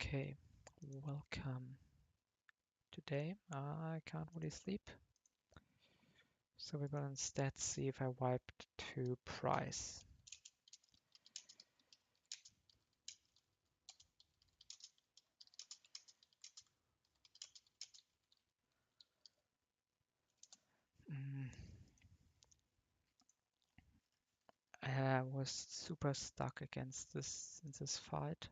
Okay, welcome. Today I can't really sleep, so we're gonna instead see if I wiped to price. I was super stuck against this in this fight.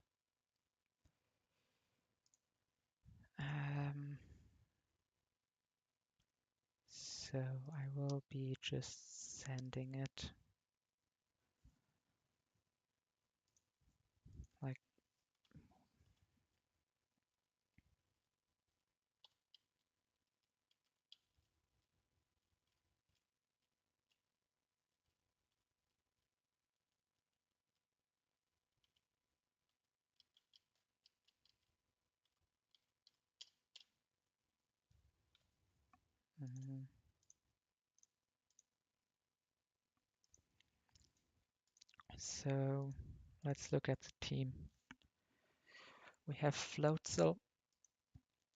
So I will be just sending it like mm. So let's look at the team. We have Floatzel,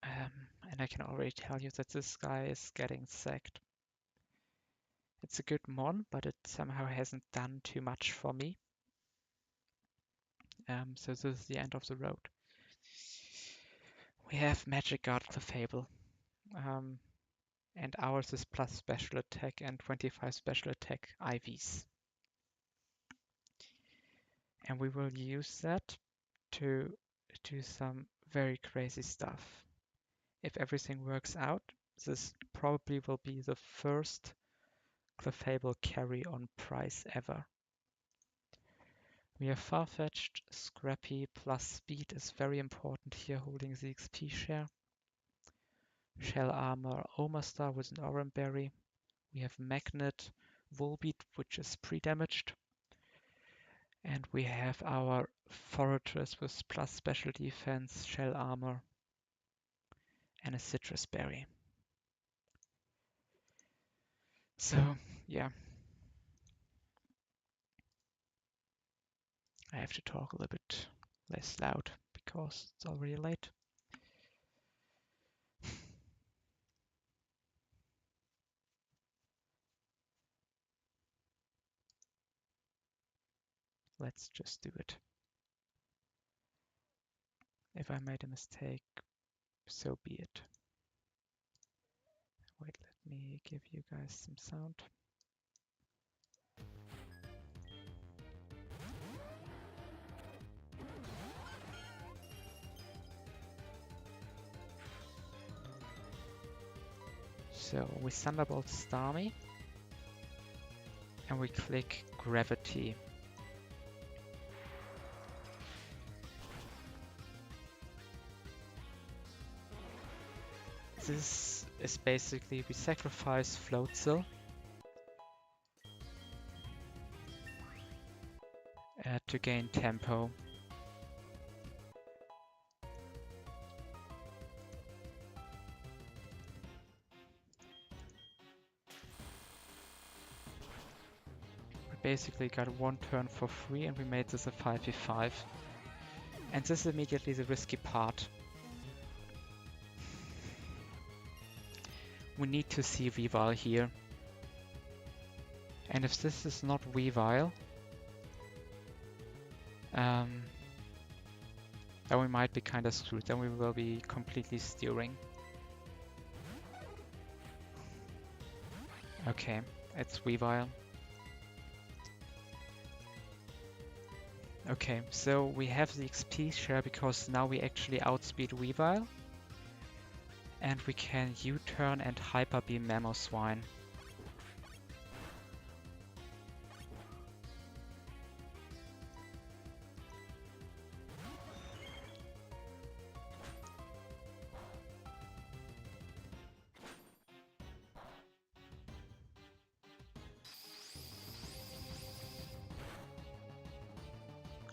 and I can already tell you that this guy is getting sacked. It's a good mon, but it somehow hasn't done too much for me. So this is the end of the road. We have Magic Guard Clefable, and ours is plus special attack and 25 special attack IVs. And we will use that to do some very crazy stuff. If everything works out, this probably will be the first Clefable carry on price ever. We are Farfetch'd, Scrappy plus speed is very important here, holding the XP share. Shell Armor, Omastar with an Oran Berry. We have Magnet, Volbeat, which is pre-damaged. And we have our Foragers with plus special defense, Shell Armor, and a Citrus Berry. So, yeah. I have to talk a little bit less loud because it's already late. Let's just do it. If I made a mistake, so be it. Wait, let me give you guys some sound. So we Thunderbolt Starmie and we click Gravity. This is basically we sacrifice Floatzel to gain tempo. We basically got one turn for free and we made this a 5v5. And this is immediately the risky part. We need to see Weavile here. And if this is not Weavile, then we might be kind of screwed. Then we will be completely steering. Okay, it's Weavile. Okay, so we have the XP share because now we actually outspeed Weavile. And we can U-turn and Hyper Beam Mamoswine.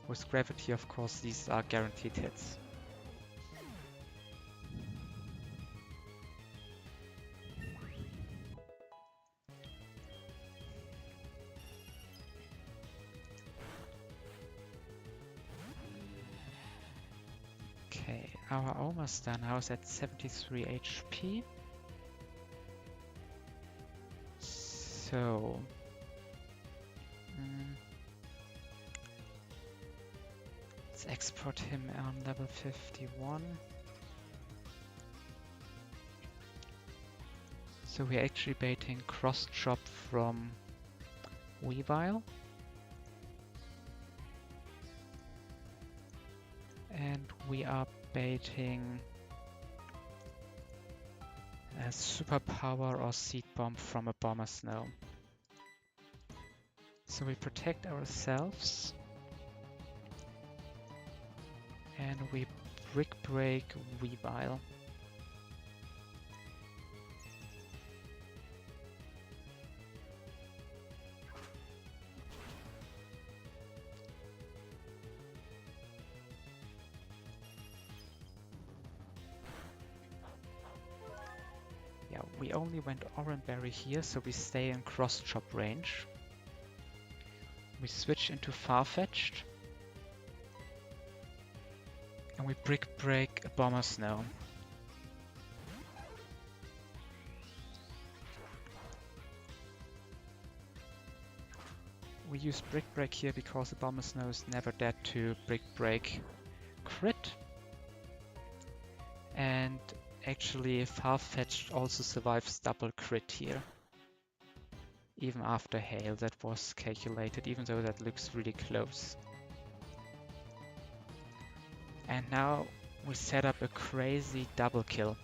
With Gravity, of course, these are guaranteed hits. Okay. Our almost done. I was at 73 HP. So... let's export him on level 51. So we're actually baiting cross chop from Weavile. And we are baiting a superpower or seed bomb from a bomber snow. So we protect ourselves and we brick break Weavile. Yeah, we only went Oranberry here, so we stay in cross chop range. We switch into Farfetch'd. And we brick break a bomber snow. We use brick break here because the bomber snow is never dead to brick break crit. And actually Farfetch'd also survives double crit here. Even after hail, that was calculated, even though that looks really close. And now we set up a crazy double kill.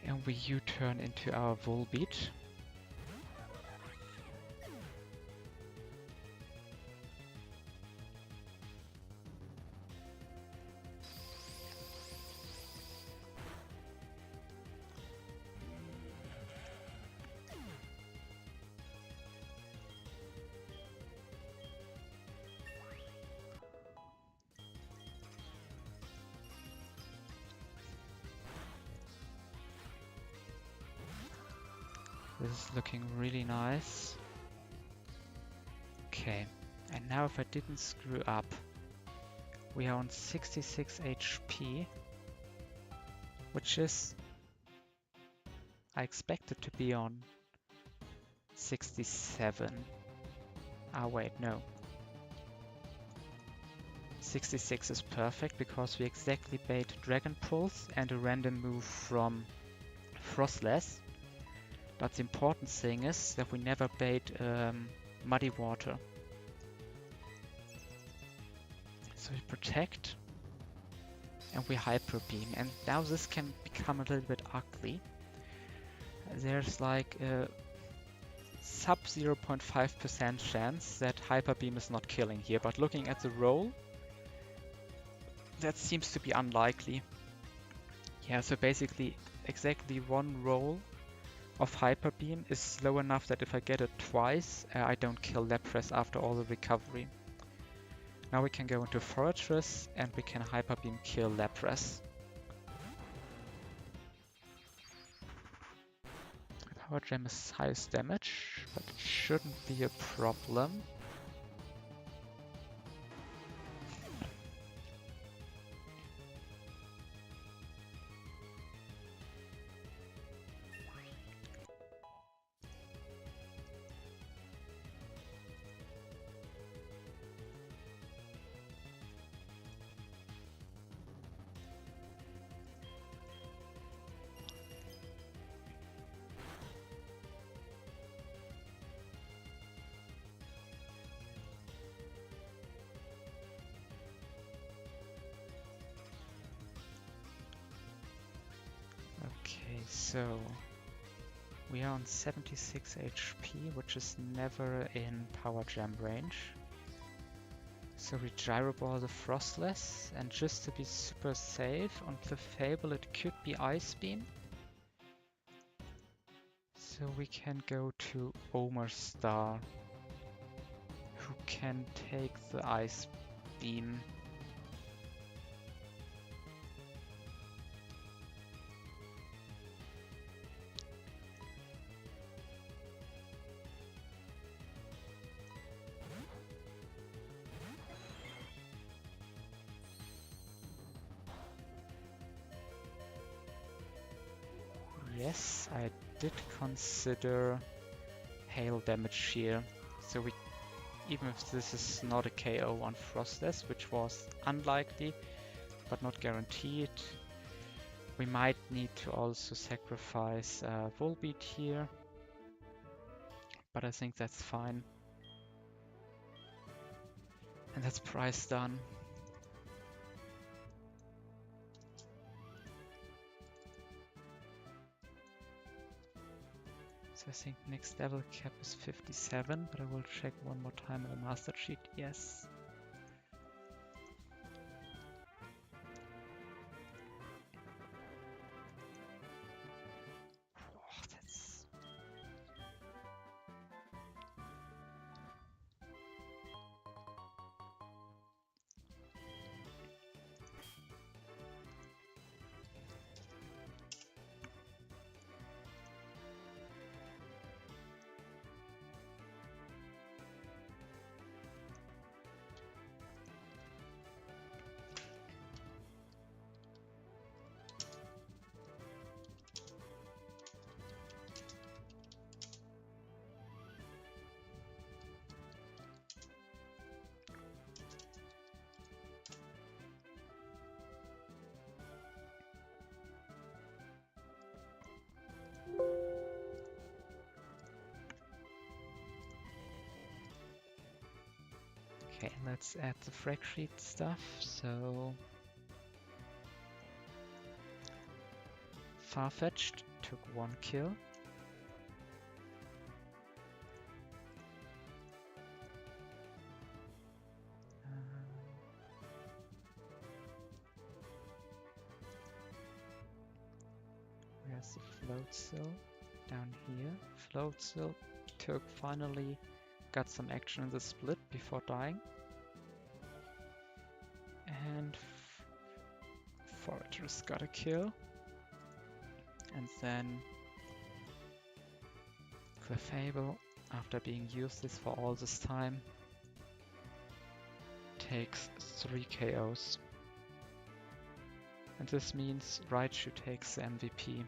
And we U-turn into our Volbeat. This is looking really nice. Okay, and now if I didn't screw up, we are on 66 HP, which is... I expected to be on 67. Ah wait, no. 66 is perfect because we exactly bait Dragon Pulse and a random move from Frostless. But the important thing is that we never bait Muddy Water. So we protect and we Hyper Beam, and now this can become a little bit ugly. There's like a sub 0.5% chance that Hyper Beam is not killing here, but looking at the roll, that seems to be unlikely. Yeah, so basically exactly one roll of Hyper Beam is slow enough that if I get it twice, I don't kill Lapras after all the recovery. Now we can go into Fortress and we can Hyper Beam kill Lapras. Power Gem is highest damage, but it shouldn't be a problem. Okay, so we are on 76 HP, which is never in Power Gem range. So we Gyro Ball the Frostless, and just to be super safe, on Clefable it could be Ice Beam. So we can go to Omerstar, who can take the Ice Beam. Yes, I did consider hail damage here. So we, even if this is not a KO on Frostless, which was unlikely but not guaranteed, we might need to also sacrifice Volbeat here, but I think that's fine. And that's price done. So I think next level cap is 57, but I will check one more time on the master sheet. Yes. Oh, that's... Okay, let's add the frag sheet stuff. So Farfetch'd took 1 kill. Where's the Floatzel? Down here. Floatzel took finally got some action in the split before dying. And Forager's got a kill. And then Clefable, after being useless for all this time, takes 3 KOs. And this means Raichu takes the MVP.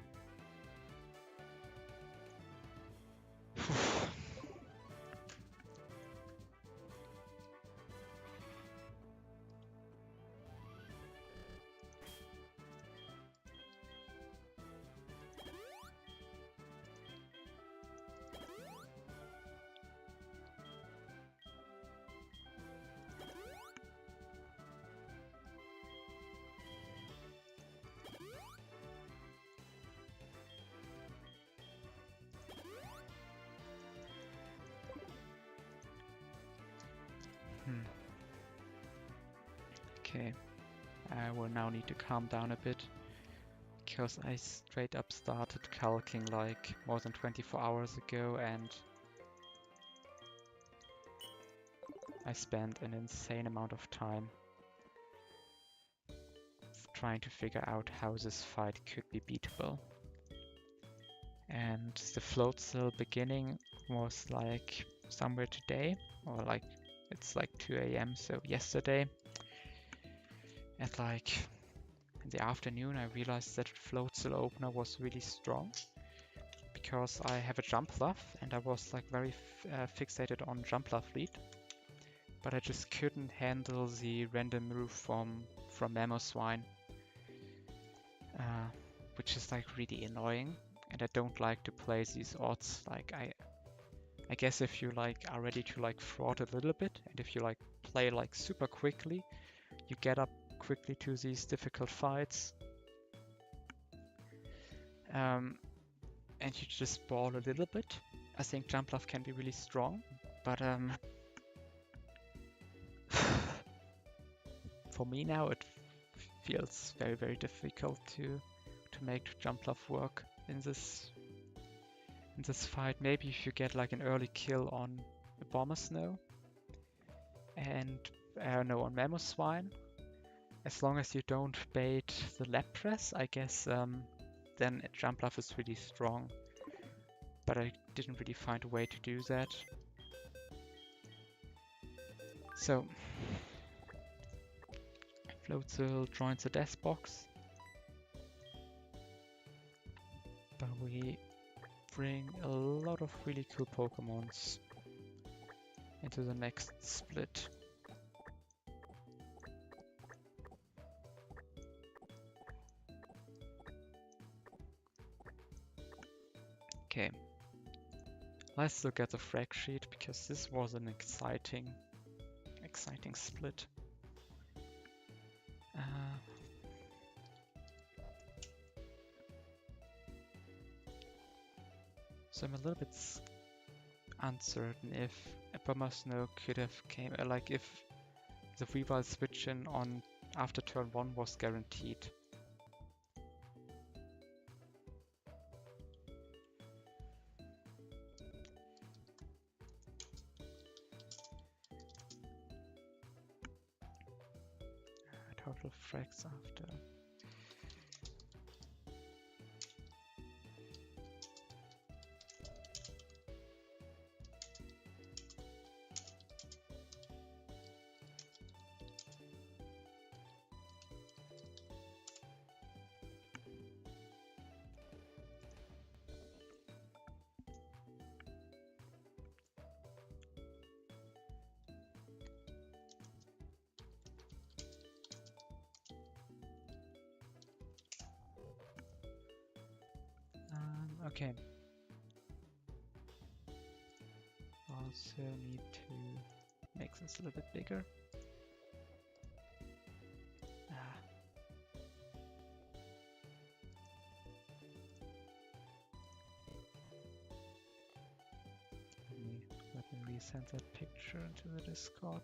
Okay, I will now need to calm down a bit, because I straight up started calcing like more than 24 hours ago, and I spent an insane amount of time trying to figure out how this fight could be beatable. And the Floatzel beginning was like somewhere today, or like it's like 2 AM, so yesterday. At like in the afternoon I realized that Floatzel opener was really strong, because I have a Jumpluff and I was like very fixated on Jumpluff lead, but I just couldn't handle the random move from Mamoswine, which is like really annoying, and I don't like to play these odds. Like I guess if you like are ready to like fraud a little bit, and if you like play like super quickly, you get up quickly to these difficult fights, and you just ball a little bit. I think Jumpluff can be really strong, but for me now it feels very, very difficult to make Jumpluff work in this fight. Maybe if you get like an early kill on a Bombersnow and no, on Mamoswine, as long as you don't bait the lap press, I guess then Jumpluff is really strong. But I didn't really find a way to do that. So Floatzel joins the death box, but we bring a lot of really cool Pokemons into the next split. Okay, let's look at the frag sheet because this was an exciting split. So I'm a little bit uncertain if Snow could have came, like if the Weavile switch in on after turn 1 was guaranteed. Total frags after. Okay. Also need to make this a little bit bigger. Let me resend that picture into the Discord.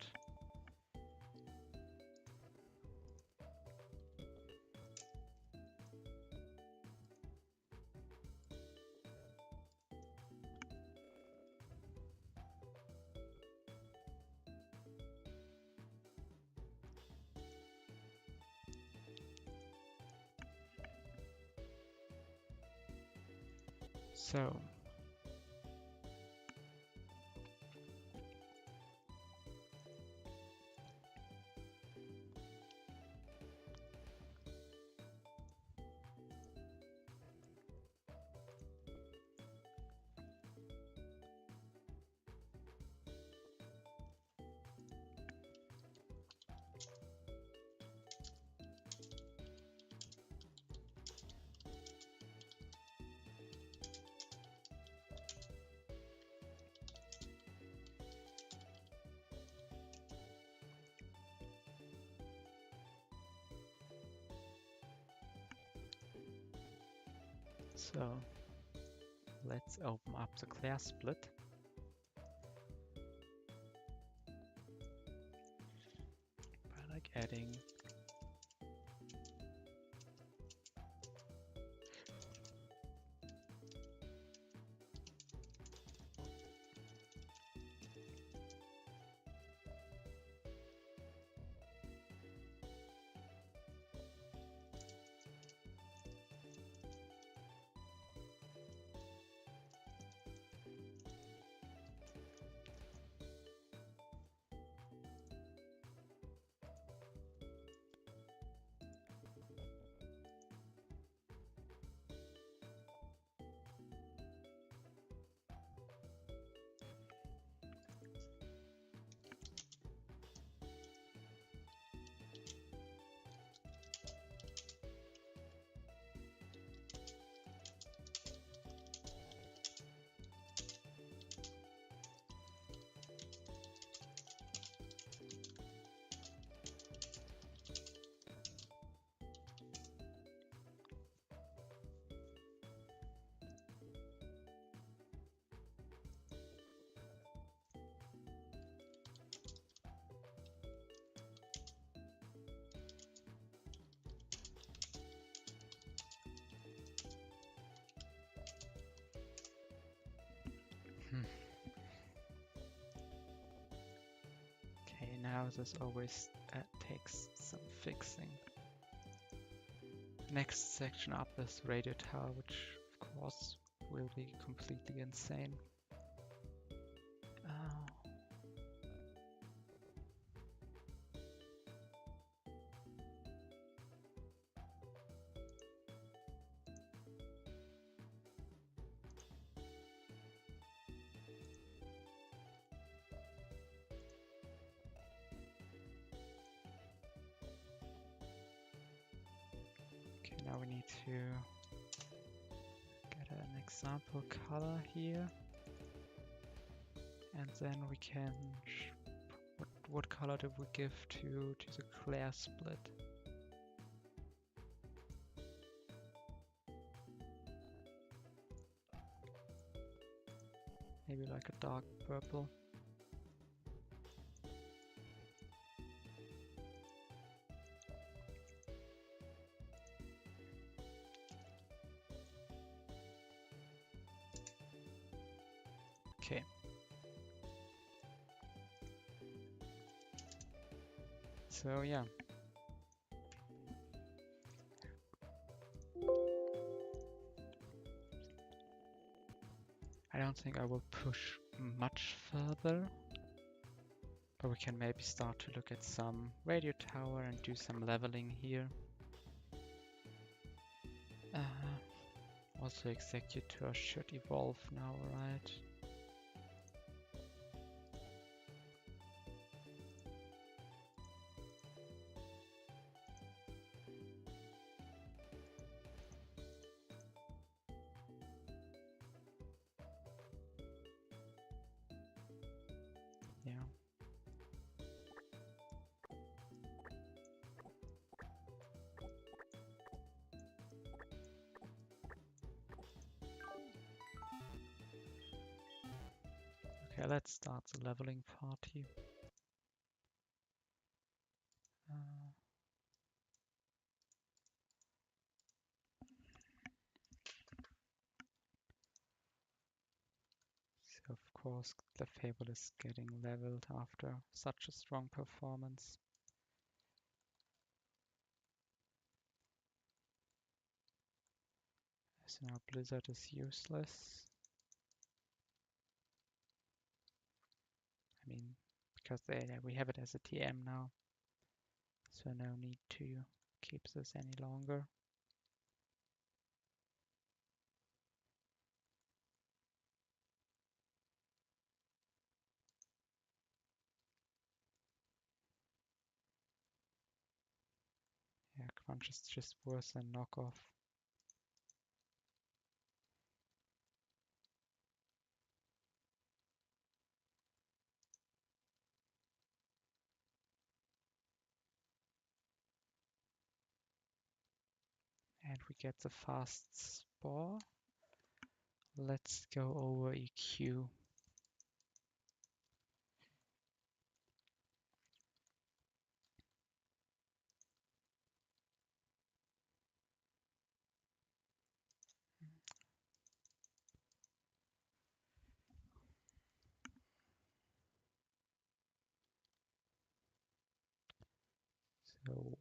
So let's open up the Claire split. By like adding Okay, now this always takes some fixing. Next section up is Radio Tower, which of course will be completely insane. we need to get an example color here. And then we can, what color do we give to the glare split? Maybe like a dark purple. Okay. So yeah. I don't think I will push much further, but we can maybe start to look at some radio tower and do some leveling here. Also executor should evolve now, right? Yeah. Okay, let's start the leveling party. So of course the Fable is getting leveled after such a strong performance. So now Blizzard is useless. I mean, because we have it as a TM now. So no need to keep this any longer. Yeah, Crunch is just worse than knockoff. And we get the fast spore. Let's go over EQ. So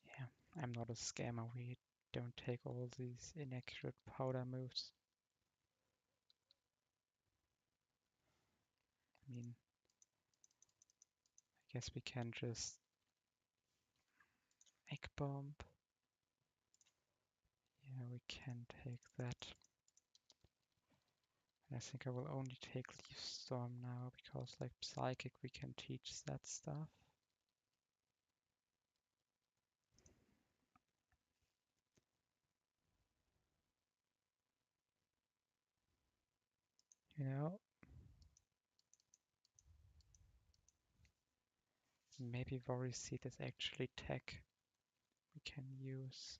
yeah, I'm not a scammer. We don't take all these inaccurate powder moves. I mean, I guess we can just egg bomb. Yeah, we can take that. I think I will only take Leaf Storm now because like Psychic we can teach that stuff. You know, maybe Worry Seed is actually tech we can use.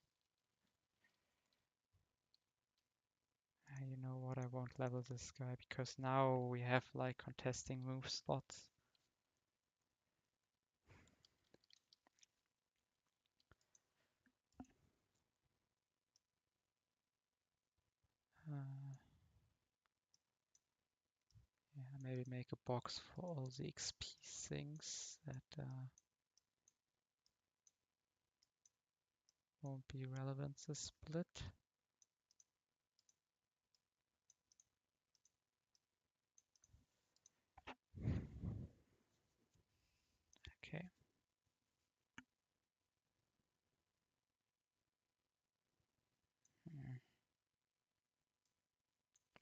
You know what, I won't level this guy because now we have like contesting move spots. Yeah, maybe make a box for all the XP things that won't be relevant this split. Okay.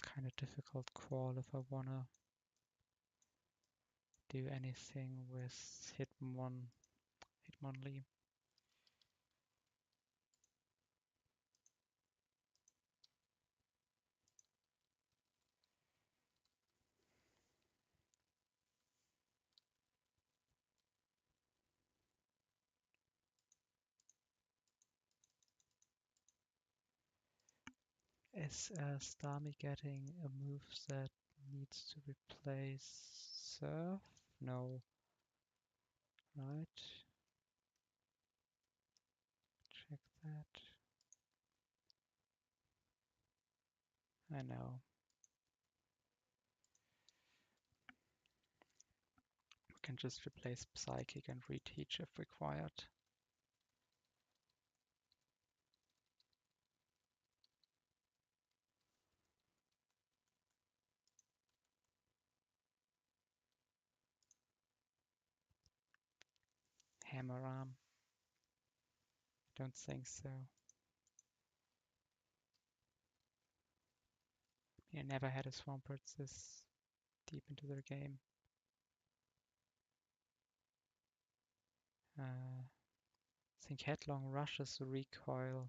Kind of difficult call if I wanna do anything with Hitmonlee. Is Starmie getting a move that needs to replace Surf? No. Right. Check that. I know. We can just replace Psychic and reteach if required. Hammer Arm. Don't think so. I never had a Swampert this deep into their game. I think Headlong rushes recoil.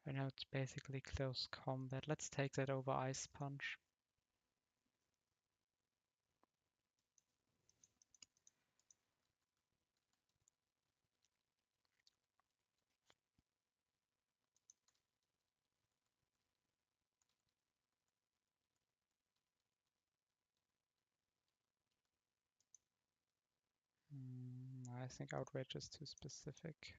Right now it's basically close combat. Let's take that over Ice Punch. I think Outrage is too specific.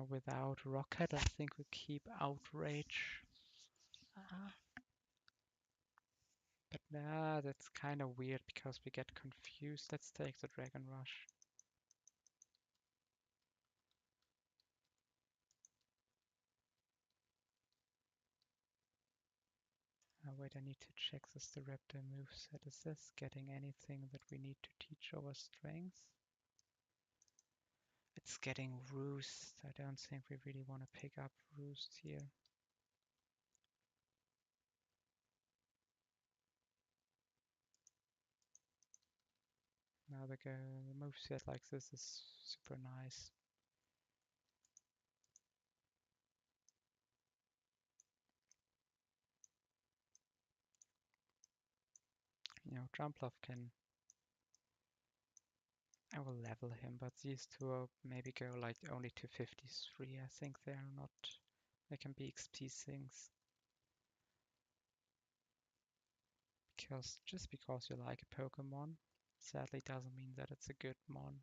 Without Rocket, I think we keep Outrage. But nah, that's kind of weird because we get confused. Let's take the Dragon Rush. Wait, I need to check this Raptor moveset. Is this getting anything that we need to teach our strengths? It's getting Roost. I don't think we really want to pick up Roost here. Now the moveset like this is super nice. You know, Jumpluff can... I will level him, but these two will maybe go like only to 53. I think they're not... They can be XP things. Because just because you like a Pokemon, sadly doesn't mean that it's a good mon.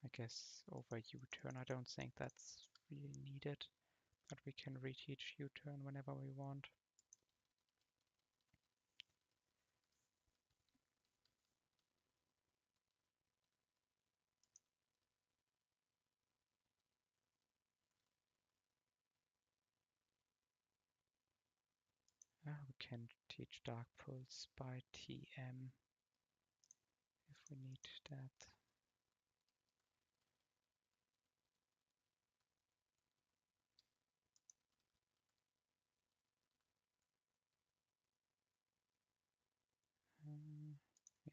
I guess over U-turn, I don't think that's really needed, but we can reteach U-turn whenever we want. We can teach Dark Pulse by TM if we need that.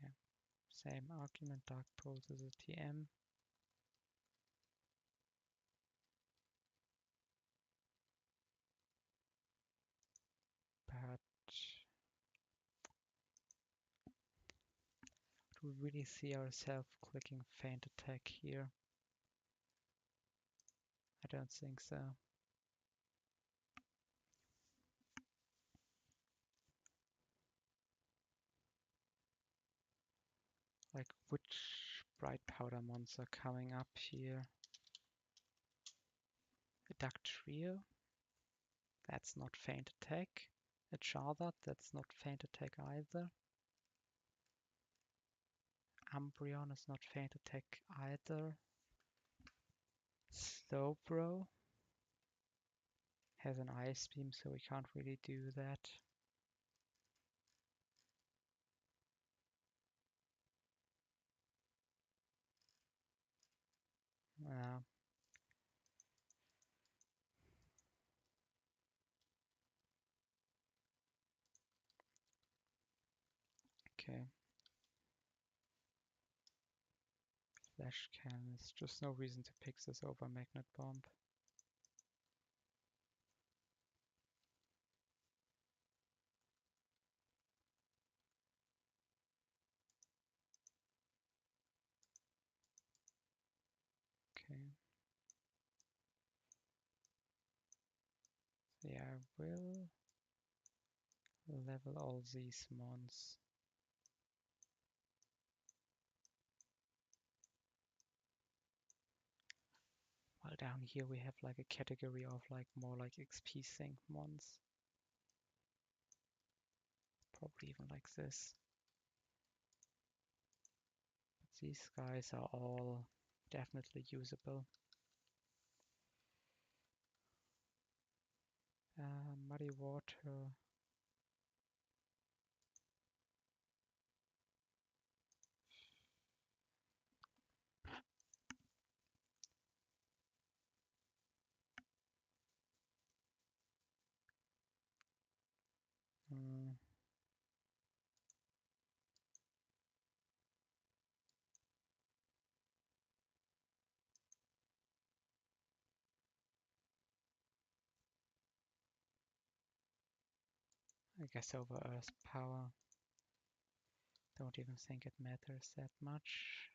Yeah, same argument, Dark Pulse is a TM. But do we really see ourselves clicking Feint Attack here? I don't think so. Like, which Bright Powder mons are coming up here? A Dugtrio? That's not Feint Attack. A Charizard? That's not Feint Attack either. Umbreon is not Feint Attack either. Slowbro has an Ice Beam, so we can't really do that. Yeah. Okay. Flash Cannon is just no reason to pick this over Magnet Bomb. Okay. So yeah, I will level all these mons. While down here we have like a category of like more like XP sync mons. Probably even like this. But these guys are all definitely usable. Muddy Water. Hmm. I guess over Earth Power. Don't even think it matters that much.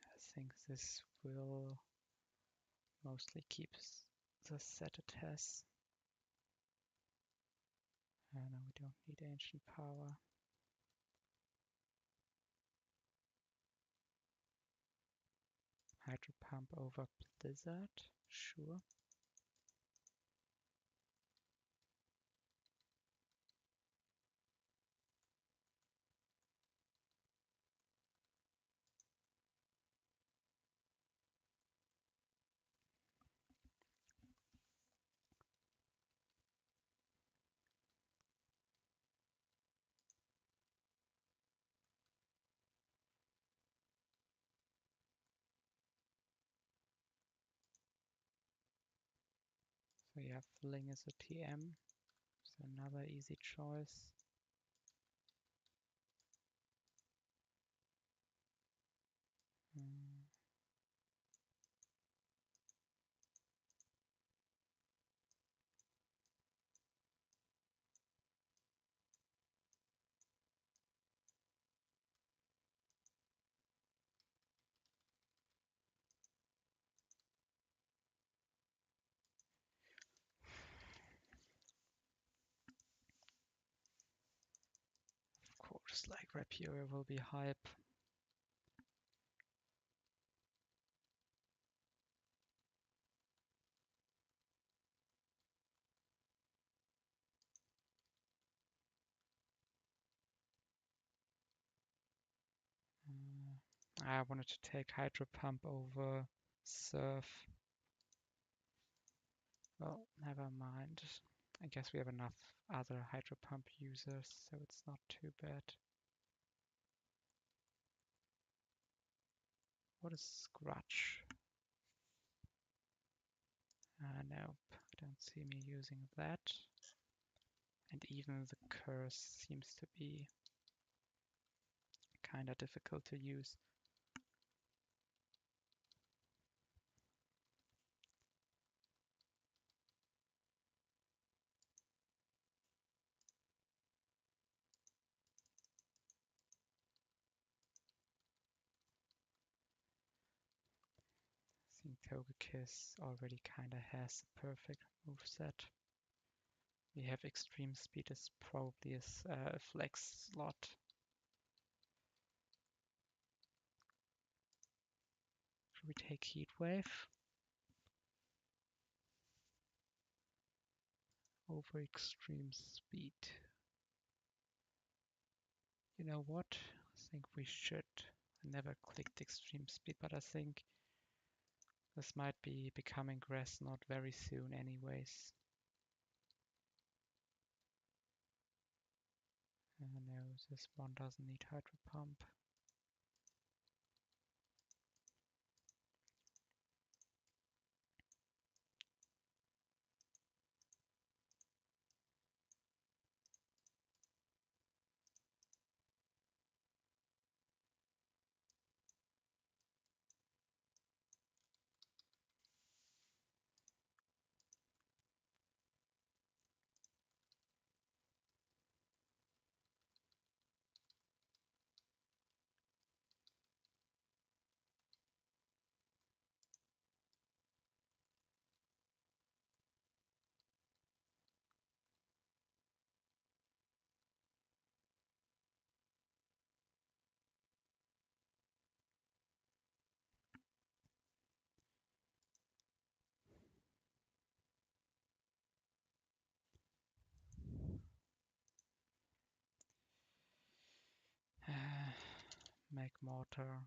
I think this will mostly keep the set it has. No, we don't need Ancient Power. Hydro Pump over Blizzard, sure. So yeah, Fling is a TM. So another easy choice. Hmm. Of course, like Rapier will be hype. I wanted to take Hydro Pump over Surf. Well, never mind. I guess we have enough other Hydro Pump users, so it's not too bad. What is Scratch? Nope, I don't see me using that. And even the curse seems to be kinda difficult to use. I think Togekiss already kinda has the perfect moveset. We have extreme speed as probably as a flex slot. Should we take heat wave? Over extreme speed. You know what? I think we should. I never clicked extreme speed, but I think this might be becoming grass not very soon anyways. No, this one doesn't need hydro pump. Make mortar.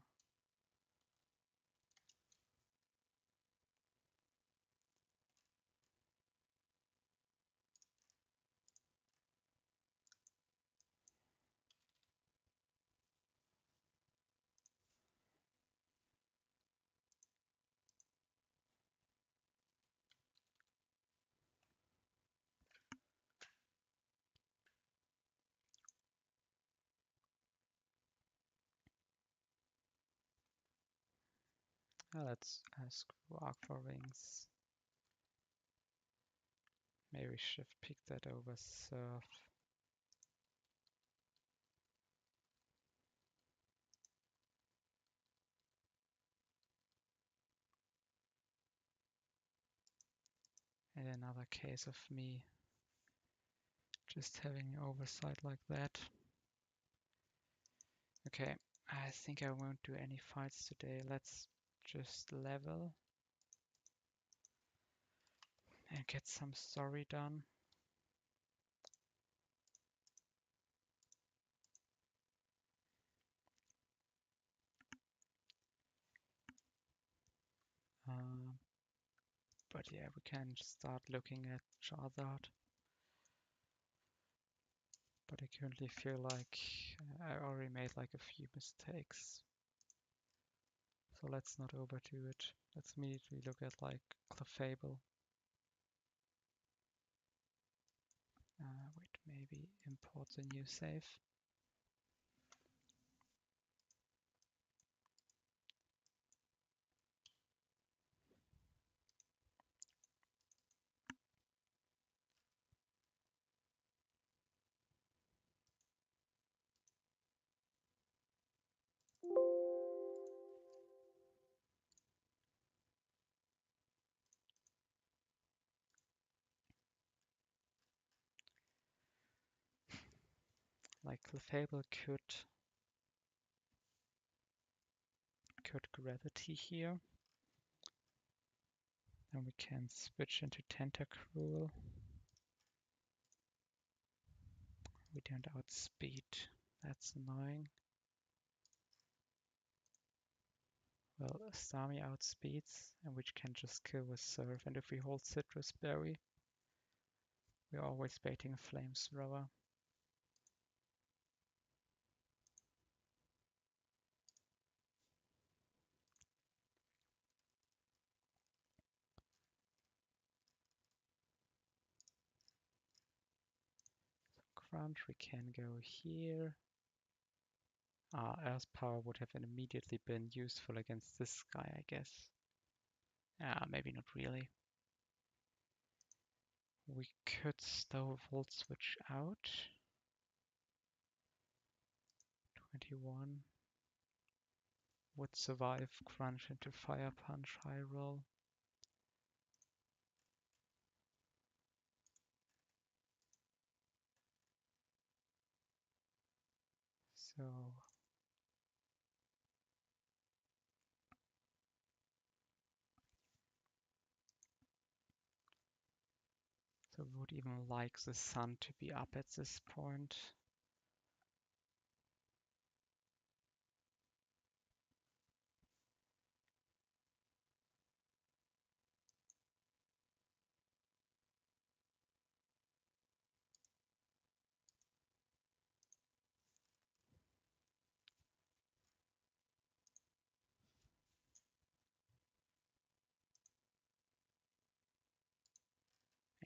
Let's screw aqua rings. Maybe we should pick that over surf. And another case of me just having oversight like that. Okay, I think I won't do any fights today. Let's just level and get some story done. But yeah, we can start looking at Charizard. But I currently feel like I already made like a few mistakes. So let's not overdo it. Let's immediately look at like Clefable. Wait, maybe import the new save. Like Clefable could gravity here. Then we can switch into Tentacruel. We don't outspeed. That's annoying. Well, Starmie outspeeds, and which can just kill with Surf. And if we hold Citrus Berry, we're always baiting a Flamethrower. Crunch, we can go here. Earth Power would have immediately been useful against this guy, I guess. Maybe not really. We could still Volt Switch out. 21. Would survive Crunch into Fire Punch, High Roll. So we would even like the sun to be up at this point.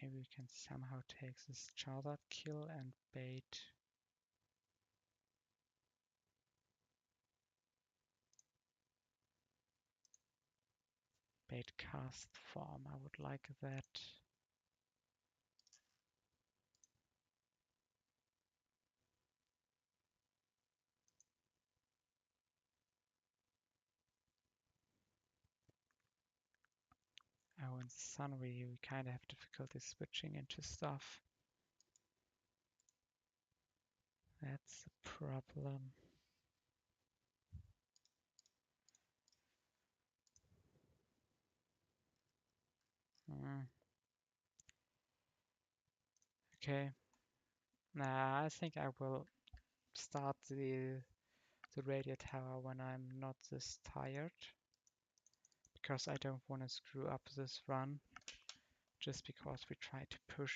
Maybe we can somehow take this Charizard kill and bait cast form. I would like that. Oh, in Sun we kind of have difficulty switching into stuff. That's a problem. Okay. Nah, I think I will start the radio tower when I'm not this tired, because I don't want to screw up this run just because we tried to push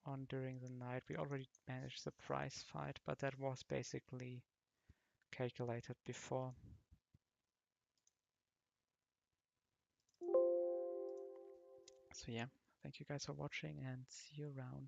on during the night. We already managed the prize fight, but that was basically calculated before. So yeah, thank you guys for watching and see you around.